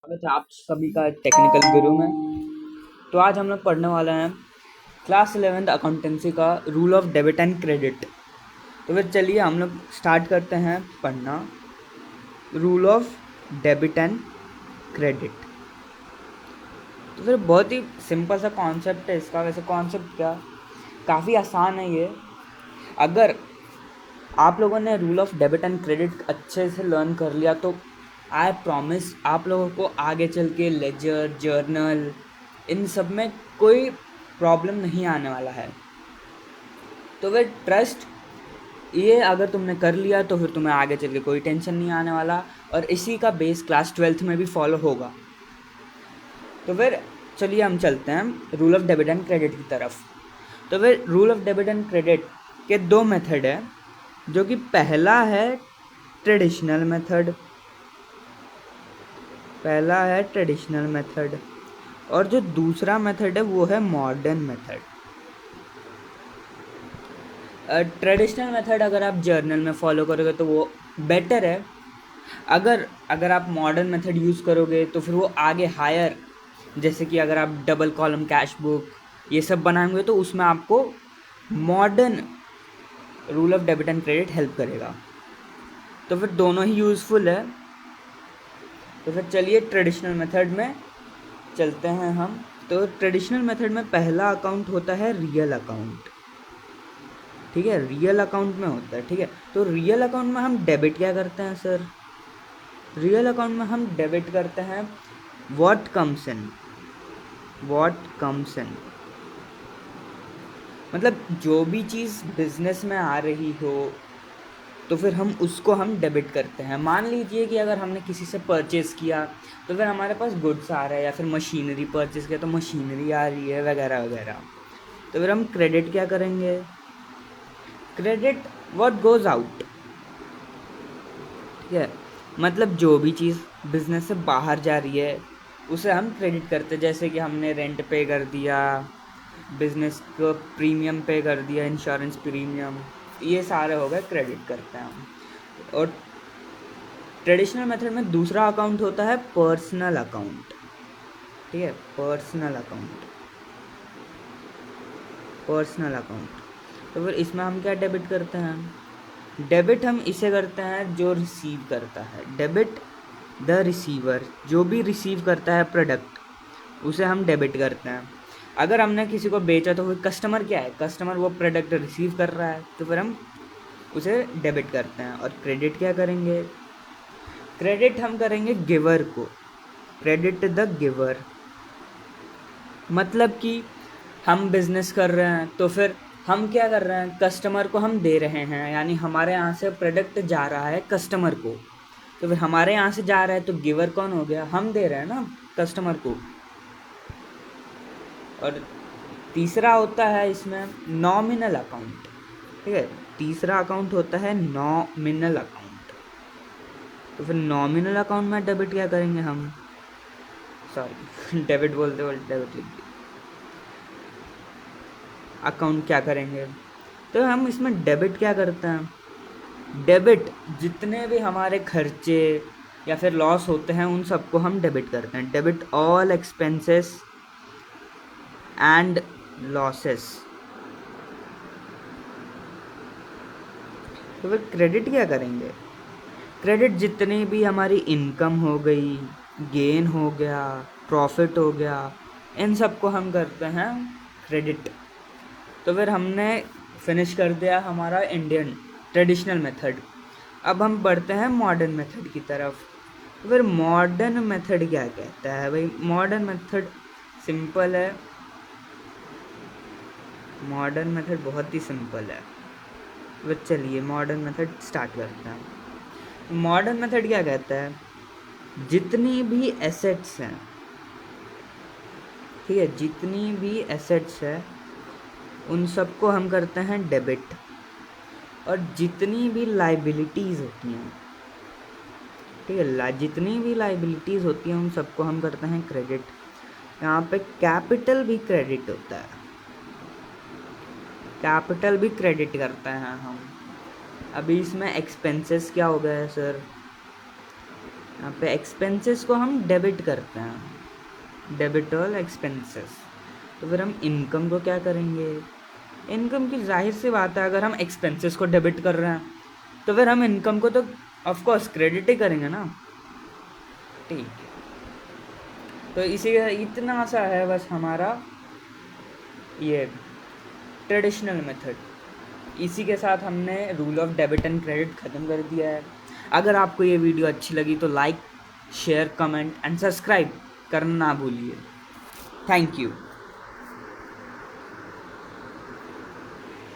स्वागत है आप सभी का टेक्निकल गुरु में। तो आज हम लोग पढ़ने वाले हैं क्लास 11th अकाउंटेंसी का rule of debit and credit. तो फिर चलिए हम लोग स्टार्ट करते हैं पढ़ना rule of debit and credit. तो फिर बहुत ही सिंपल सा कॉन्सेप्ट है इसका। वैसे कॉन्सेप्ट क्या, काफ़ी आसान है ये। अगर आप लोगों ने rule of debit and credit अच्छे से लर्न कर लिया तो आई प्रॉमिस आप लोगों को आगे चल के लेजर जर्नल इन सब में कोई प्रॉब्लम नहीं आने वाला है। तो फिर ट्रस्ट, ये अगर तुमने कर लिया तो फिर तुम्हें आगे चल के कोई टेंशन नहीं आने वाला, और इसी का बेस क्लास 12th में भी फॉलो होगा। तो फिर चलिए हम चलते हैं rule of debit and credit की तरफ। तो फिर rule of debit and credit के दो मेथड है, जो कि पहला है ट्रेडिशनल मेथड। पहला है ट्रेडिशनल मेथड और जो दूसरा मेथड है वो है मॉडर्न मेथड। ट्रेडिशनल मेथड अगर आप जर्नल में फॉलो करोगे तो वो बेटर है। अगर अगर आप मॉडर्न मेथड यूज़ करोगे तो फिर वो आगे हायर, जैसे कि अगर आप डबल कॉलम कैश बुक ये सब बनाएंगे तो उसमें आपको modern rule of debit and credit help करेगा। तो फिर दोनों ही यूज़फुल है। तो फिर चलिए ट्रेडिशनल मेथड में चलते हैं हम। तो ट्रेडिशनल मेथड में पहला अकाउंट होता है रियल अकाउंट। ठीक है, रियल अकाउंट में होता है। ठीक है, तो रियल अकाउंट में हम डेबिट क्या करते हैं सर? रियल अकाउंट में हम डेबिट करते हैं what comes in. What comes in मतलब जो भी चीज़ बिजनेस में आ रही हो तो फिर हम डेबिट करते हैं। मान लीजिए कि अगर हमने किसी से परचेज़ किया तो फिर हमारे पास गुड्स आ रहा है, या फिर मशीनरी परचेज़ किया तो मशीनरी आ रही है वगैरह वगैरह। तो फिर हम क्रेडिट क्या करेंगे? Credit what goes out. ठीक है, मतलब जो भी चीज़ बिजनेस से बाहर जा रही है उसे हम क्रेडिट करते हैं। जैसे कि हमने रेंट पे कर दिया, बिजनेस को प्रीमियम पे कर दिया, इंश्योरेंस प्रीमियम, ये सारे हो गए क्रेडिट करते हैं हम। और ट्रेडिशनल मेथड में दूसरा अकाउंट होता है पर्सनल अकाउंट। ठीक है, पर्सनल अकाउंट। पर्सनल अकाउंट तो फिर इसमें हम क्या डेबिट करते हैं? डेबिट हम इसे करते हैं जो रिसीव करता है। डेबिट द रिसीवर, जो भी रिसीव करता है प्रोडक्ट उसे हम डेबिट करते हैं। अगर हमने किसी को बेचा तो फिर कस्टमर क्या है? कस्टमर वो प्रोडक्ट रिसीव कर रहा है, तो फिर हम उसे डेबिट करते हैं। और क्रेडिट क्या करेंगे? क्रेडिट हम करेंगे गिवर को। क्रेडिट द गिवर, मतलब कि हम बिजनेस कर रहे हैं तो फिर हम क्या कर रहे हैं? कस्टमर को हम दे रहे हैं, यानी हमारे यहाँ से प्रोडक्ट जा रहा है कस्टमर को। तो फिर हमारे यहाँ से जा रहा है तो गिवर कौन हो गया? हम दे रहे हैं ना कस्टमर को। और तीसरा होता है इसमें नॉमिनल अकाउंट। ठीक है, तीसरा अकाउंट होता है नॉमिनल अकाउंट। तो फिर नॉमिनल अकाउंट में डेबिट क्या करेंगे हम? सॉरी डेबिट बोलते बोलते डेबिट लिख दिया। अकाउंट क्या करेंगे? तो हम इसमें डेबिट क्या करते हैं? डेबिट जितने भी हमारे खर्चे या फिर लॉस होते हैं उन सबको हम डेबिट करते हैं। Debit all expenses and losses. तो फिर क्रेडिट क्या करेंगे? क्रेडिट जितनी भी हमारी इनकम हो गई, गेन हो गया, प्रॉफिट हो गया, इन सबको हम करते हैं क्रेडिट। तो फिर हमने फिनिश कर दिया हमारा इंडियन ट्रेडिशनल मेथड। अब हम बढ़ते हैं मॉडर्न मेथड की तरफ। तो फिर मॉडर्न मेथड क्या कहता है भाई? मॉडर्न मेथड सिंपल है। मॉडर्न मेथड बहुत ही सिंपल है। तो चलिए मॉडर्न मेथड स्टार्ट करते हैं। मॉडर्न मेथड क्या कहता है? जितनी भी एसेट्स हैं, ठीक है, जितनी भी एसेट्स है उन सबको हम करते हैं डेबिट। और जितनी भी लाइबिलिटीज़ होती हैं, ठीक है, जितनी भी लाइबिलिटीज़ होती हैं उन सबको हम करते हैं क्रेडिट। यहाँ पे कैपिटल भी क्रेडिट होता है। कैपिटल भी क्रेडिट करते हैं हम। अभी इसमें एक्सपेंसेस क्या हो गया है सर? यहाँ पे एक्सपेंसेस को हम डेबिट करते हैं, डेबिट ऑल एक्सपेंसेस। तो फिर हम इनकम को क्या करेंगे, इनकम की जाहिर सी बात है, अगर हम एक्सपेंसेस को डेबिट कर रहे हैं तो फिर हम इनकम को तो ऑफ कोर्स क्रेडिट ही करेंगे ना। ठीक है, तो इसी इतना सा है बस हमारा ये ट्रेडिशनल मेथड। इसी के साथ हमने rule of debit and credit ख़त्म कर दिया है। अगर आपको ये वीडियो अच्छी लगी तो like, share, comment and subscribe करना ना भूलिए। Thank you.